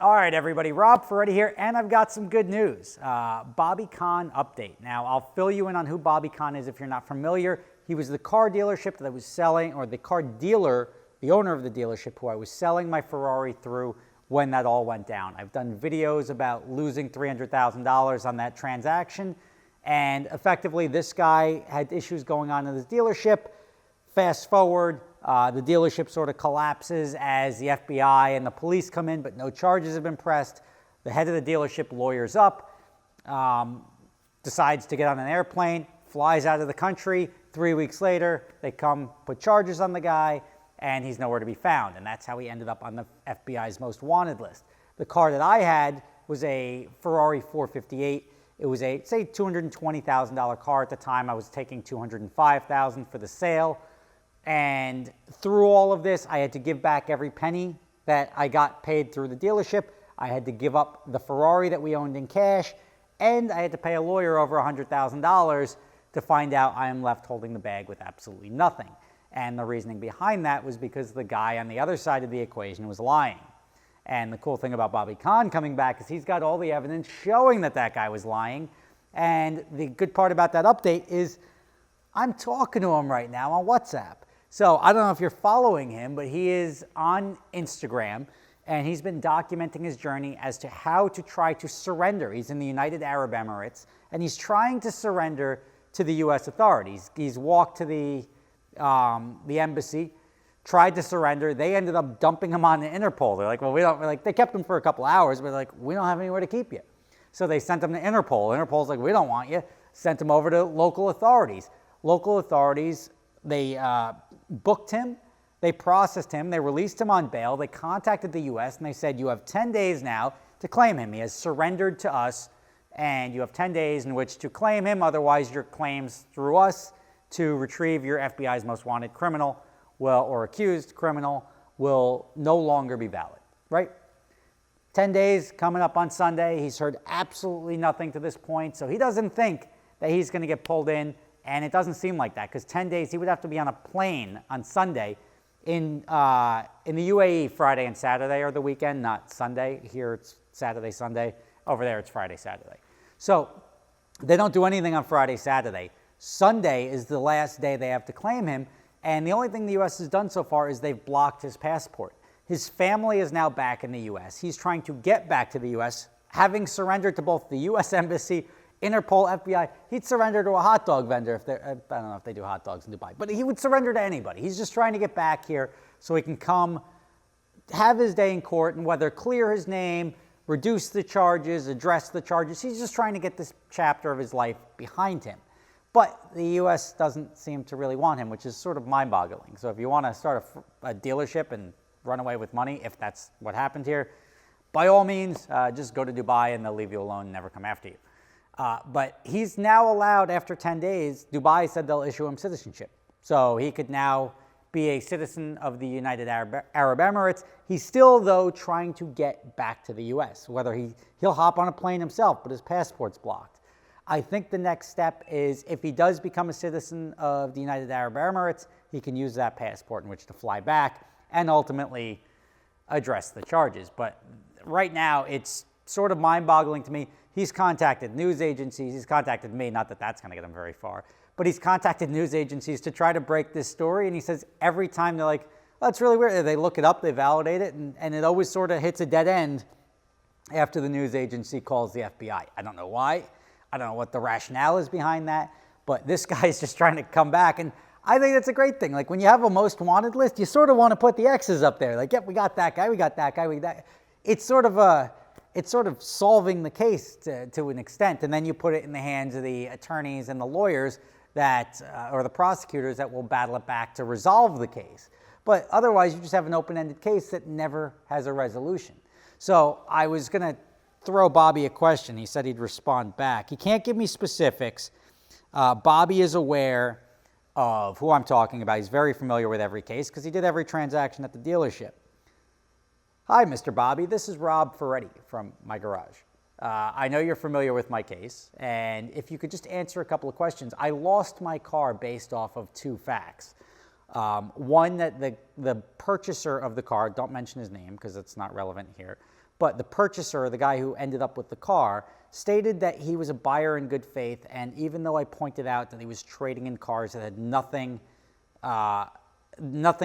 All right, everybody, Rob Ferretti here, and I've got some good news. Bobby Kahn update. Now, I'll fill you in on who Bobby Kahn is if you're not familiar. He was the car dealership that I was selling, or the car dealer, the owner of the dealership who I was selling my Ferrari through when that all went down. I've done videos about losing $300,000 on that transaction, and effectively this guy had issues going on in his dealership. Fast forward, the dealership sort of collapses as the FBI and the police come in, but no charges have been pressed. The head of the dealership lawyers up, decides to get on an airplane, flies out of the country. 3 weeks later, they come, put charges on the guy, and he's nowhere to be found. And that's how he ended up on the FBI's most wanted list. The car that I had was a Ferrari 458. It was a, say, $220,000 car at the time. I was taking $205,000 for the sale. And through all of this, I had to give back every penny that I got paid through the dealership. I had to give up the Ferrari that we owned in cash, and I had to pay a lawyer over $100,000 to find out I am left holding the bag with absolutely nothing. And the reasoning behind that was because the guy on the other side of the equation was lying. And the cool thing about Bobby Kahn coming back is he's got all the evidence showing that that guy was lying. And the good part about that update is I'm talking to him right now on WhatsApp. So I don't know if you're following him, but he is on Instagram, and he's been documenting his journey as to how to try to surrender. He's in the United Arab Emirates, and he's trying to surrender to the U.S. authorities. He's walked to the embassy, tried to surrender. They ended up dumping him on the Interpol. They're like, well, we don't, like, they kept him for a couple hours, but like, we don't have anywhere to keep you. So they sent him to Interpol. Interpol's like, we don't want you. Sent him over to local authorities. Local authorities, they booked him, they processed him, they released him on bail, they contacted the U.S. and they said, you have 10 days now to claim him. He has surrendered to us, and you have 10 days in which to claim him, otherwise your claims through us to retrieve your FBI's most wanted criminal or accused criminal will no longer be valid, right? 10 days coming up on Sunday. He's heard absolutely nothing to this point, so he doesn't think that he's going to get pulled in. And it doesn't seem like that, because 10 days, he would have to be on a plane on Sunday. In the UAE, Friday and Saturday are the weekend, not Sunday. Here it's Saturday, Sunday. Over there it's Friday, Saturday. So they don't do anything on Friday, Saturday. Sunday is the last day they have to claim him. And the only thing the U.S. has done so far is they've blocked his passport. His family is now back in the U.S. He's trying to get back to the U.S., having surrendered to both the U.S. Embassy, Interpol, FBI. He'd surrender to a hot dog vendor if they're, I don't know if they do hot dogs in Dubai, but he would surrender to anybody. He's just trying to get back here so he can come, have his day in court, and whether clear his name, reduce the charges, address the charges. He's just trying to get this chapter of his life behind him. But the U.S. doesn't seem to really want him, which is sort of mind-boggling. So if you want to start a dealership and run away with money, if that's what happened here, by all means, just go to Dubai and they'll leave you alone and never come after you. But he's now allowed, after 10 days, Dubai said they'll issue him citizenship. So he could now be a citizen of the United Arab Emirates. He's still, though, trying to get back to the U.S., whether he'll hop on a plane himself, but his passport's blocked. I think the next step is if he does become a citizen of the United Arab Emirates, he can use that passport in which to fly back and ultimately address the charges. But right now, it's sort of mind-boggling to me. He's contacted news agencies. He's contacted me, not that that's going to get him very far, but he's contacted news agencies to try to break this story. And he says every time they're like, oh, that's really weird. They look it up, they validate it, and it always sort of hits a dead end after the news agency calls the FBI. I don't know why. I don't know what the rationale is behind that, but this guy's just trying to come back. And I think that's a great thing. Like when you have a most wanted list, you sort of want to put the X's up there. Like, yep, we got that guy, we got that guy, we got that. It's sort of solving the case to an extent, and then you put it in the hands of the attorneys and the lawyers that, or the prosecutors that will battle it back to resolve the case. But otherwise, you just have an open-ended case that never has a resolution. So I was going to throw Bobby a question. He said he'd respond back. He can't give me specifics. Bobby is aware of who I'm talking about. He's very familiar with every case because he did every transaction at the dealership. Hi, Mr. Bobby. This is Rob Ferretti from my garage. I know you're familiar with my case, and if you could just answer a couple of questions. I lost my car based off of two facts. One, that the purchaser of the car, don't mention his name because it's not relevant here, but the purchaser, the guy who ended up with the car, stated that he was a buyer in good faith, and even though I pointed out that he was trading in cars that had nothing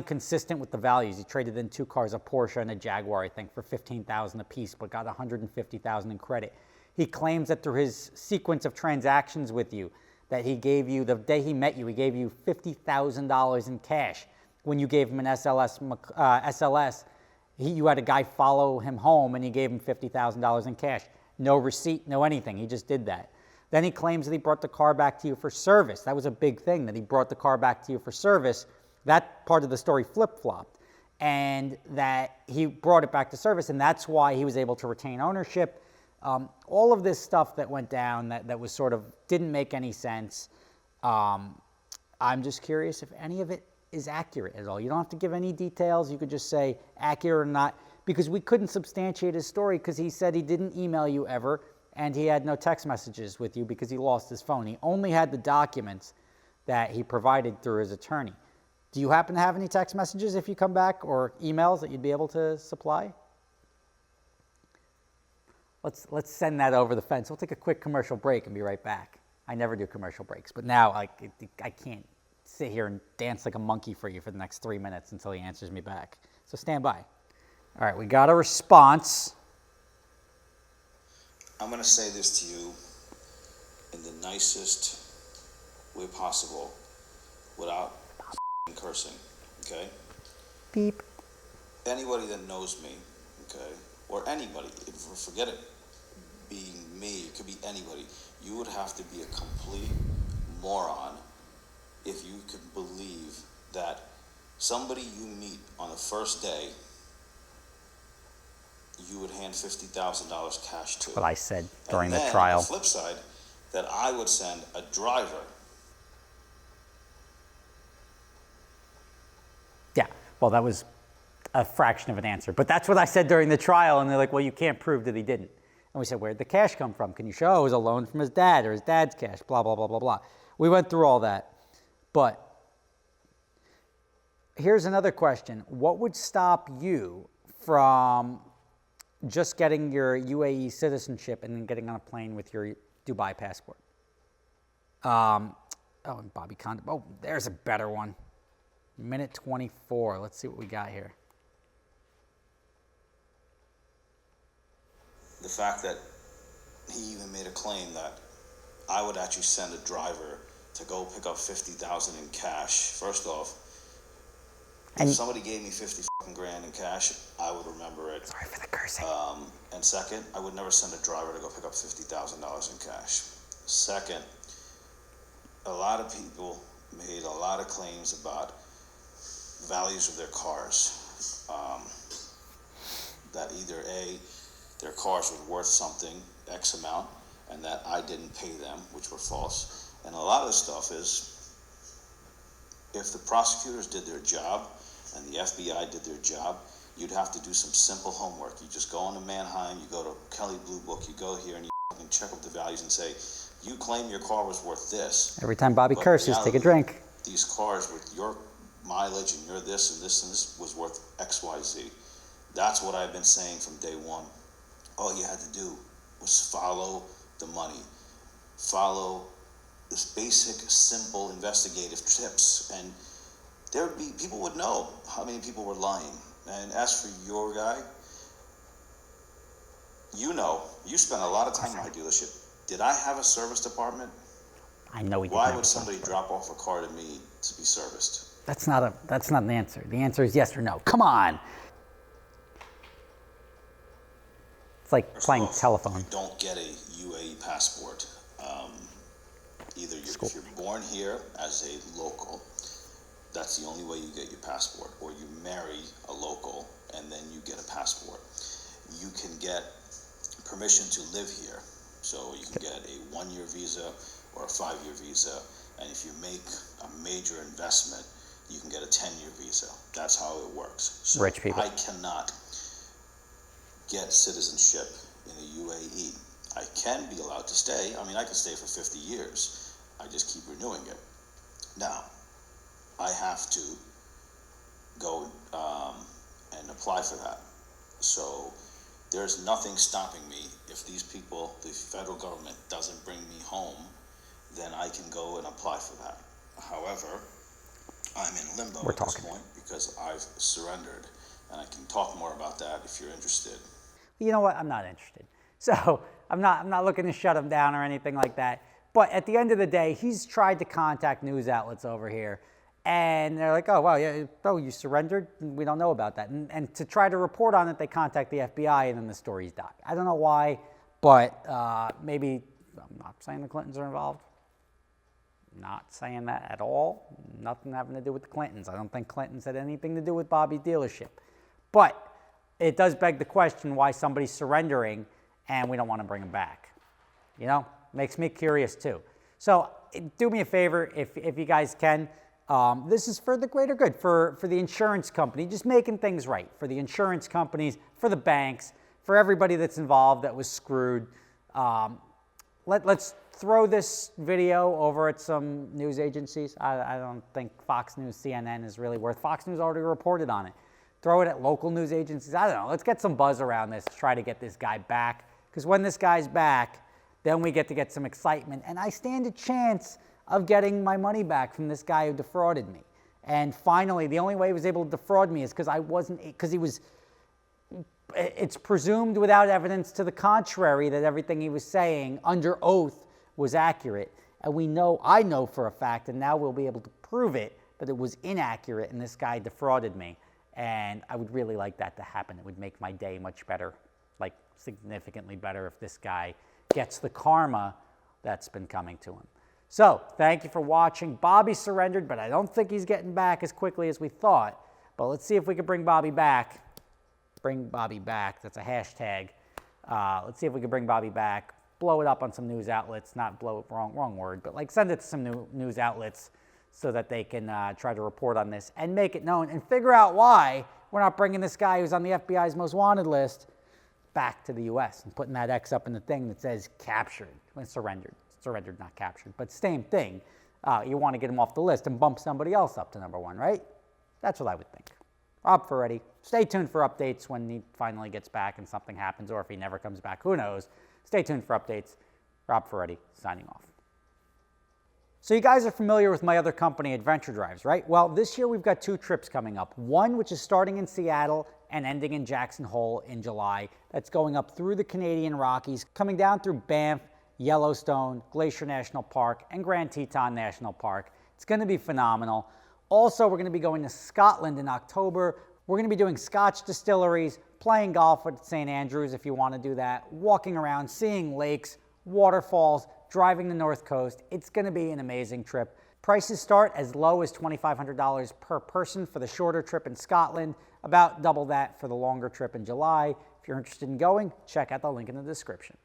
consistent with the values, he traded in 2 cars, a Porsche and a Jaguar, I think, for $15,000 apiece, but got $150,000 in credit. He claims that through his sequence of transactions with you, that he gave you, the day he met you, he gave you $50,000 in cash. When you gave him an SLS, you had a guy follow him home and he gave him $50,000 in cash. No receipt, no anything. He just did that. Then he claims that he brought the car back to you for service. That was a big thing, that he brought the car back to you for service. That part of the story flip-flopped, and that he brought it back to service, and that's why he was able to retain ownership. All of this stuff that went down that was sort of didn't make any sense. I'm just curious if any of it is accurate at all. You don't have to give any details. You could just say accurate or not, because we couldn't substantiate his story because he said he didn't email you ever, and he had no text messages with you because he lost his phone. He only had the documents that he provided through his attorney. Do you happen to have any text messages if you come back, or emails that you'd be able to supply? Let's send that over the fence. We'll take a quick commercial break and be right back. I never do commercial breaks, but now I can't sit here and dance like a monkey for you for the next 3 minutes until he answers me back. So stand by. All right, we got a response. I'm going to say this to you in the nicest way possible without cursing, okay? Beep. Anybody that knows me, okay, or anybody, forget it being me, it could be anybody, you would have to be a complete moron if you could believe that somebody you meet on the first day, you would hand $50,000 cash to. What I said during the trial. On the flip side, that I would send a driver. Yeah, well, that was a fraction of an answer. But that's what I said during the trial, and they're like, well, you can't prove that he didn't. And we said, where'd the cash come from? Can you show it was a loan from his dad or his dad's cash, blah, blah, blah, blah, blah. We went through all that. But here's another question. What would stop you from just getting your UAE citizenship and then getting on a plane with your Dubai passport? And Bobby Khan. Oh, there's a better one. Minute 24. Let's see what we got here. The fact that he even made a claim that I would actually send a driver to go pick up $50,000 in cash. First off, if somebody gave me 50 fucking grand in cash, I would remember it. Sorry for the cursing. And second, I would never send a driver to go pick up $50,000 in cash. Second, a lot of people made a lot of claims about values of their cars. That either A, their cars were worth something, X amount, and that I didn't pay them, which were false. And a lot of the stuff is, if the prosecutors did their job and the FBI did their job, you'd have to do some simple homework. You just go into Manheim, you go to Kelly Blue Book, you go here and you fucking check up the values and say, you claim your car was worth this. Every time Bobby curses, take a drink. These cars with your mileage and your this and this and this was worth X, Y, Z. That's what I've been saying from day one. All you had to do was follow the money. Follow this basic, simple investigative tips, and there'd be, people would know how many people were lying. And as for your guy, you know, you spent a lot of time in my dealership. Did I have a service department? I know we did. Why would somebody drop off a car to me to be serviced? That's not an answer. The answer is yes or no. Come on. It's like playing telephone. You don't get a UAE passport. Either if you're born here as a local, that's the only way you get your passport, or you marry a local and then you get a passport. You can get permission to live here. So you can get a 1-year visa or a 5-year visa, and if you make a major investment, you can get a 10-year visa. That's how it works. So rich people. I cannot get citizenship in the UAE. I can be allowed to stay. I mean, I can stay for 50 years. I just keep renewing it. Now, I have to go and apply for that. So there's nothing stopping me. If these people, the federal government, doesn't bring me home, then I can go and apply for that. However, I'm in limbo at this point because I've surrendered, and I can talk more about that if you're interested. You know what? I'm not interested. So I'm not looking to shut him down or anything like that. But at the end of the day, he's tried to contact news outlets over here, and they're like, oh, well, yeah, oh, you surrendered? We don't know about that. And to try to report on it, they contact the FBI, and then the stories die. I don't know why, but maybe, I'm not saying the Clintons are involved. Not saying that at all. Nothing having to do with the Clintons. I don't think Clintons had anything to do with Bobby's dealership. But it does beg the question why somebody's surrendering and we don't want to bring him back. You know, makes me curious too. So do me a favor if you guys can. This is for the greater good, for the insurance company, just making things right. For the insurance companies, for the banks, for everybody that's involved that was screwed. Let's throw this video over at some news agencies. I don't think Fox News, CNN is really worth. Fox News already reported on it. Throw it at local news agencies. I don't know. Let's get some buzz around this to try to get this guy back. Because when this guy's back, then we get to get some excitement. And I stand a chance of getting my money back from this guy who defrauded me. And finally, the only way he was able to defraud me is because it's presumed without evidence to the contrary that everything he was saying under oath was accurate. And I know for a fact, and now we'll be able to prove it, that it was inaccurate and this guy defrauded me. And I would really like that to happen. It would make my day much better, like significantly better, if this guy gets the karma that's been coming to him. So thank you for watching. Bobby surrendered, but I don't think he's getting back as quickly as we thought. But let's see if we can bring Bobby back. Bring Bobby back. That's a hashtag. Let's see if we can bring Bobby back. Blow it up on some news outlets. Not blow it, wrong word, but like send it to some news outlets so that they can try to report on this and make it known and figure out why we're not bringing this guy who's on the FBI's most wanted list back to the U.S. and putting that X up in the thing that says captured when surrendered. Surrendered, not captured, but same thing. You want to get him off the list and bump somebody else up to #1, right? That's what I would think. Rob Ferretti. Stay tuned for updates when he finally gets back and something happens, or if he never comes back, who knows. Stay tuned for updates. Rob Ferretti signing off. So you guys are familiar with my other company, Adventure Drives, right? Well, this year we've got 2 trips coming up. One, which is starting in Seattle and ending in Jackson Hole in July. That's going up through the Canadian Rockies, coming down through Banff, Yellowstone, Glacier National Park, and Grand Teton National Park. It's going to be phenomenal. Also, we're going to be going to Scotland in October. We're going to be doing Scotch distilleries, playing golf at St. Andrews if you want to do that, walking around, seeing lakes, waterfalls, driving the North Coast. It's going to be an amazing trip. Prices start as low as $2,500 per person for the shorter trip in Scotland, about double that for the longer trip in July. If you're interested in going, check out the link in the description.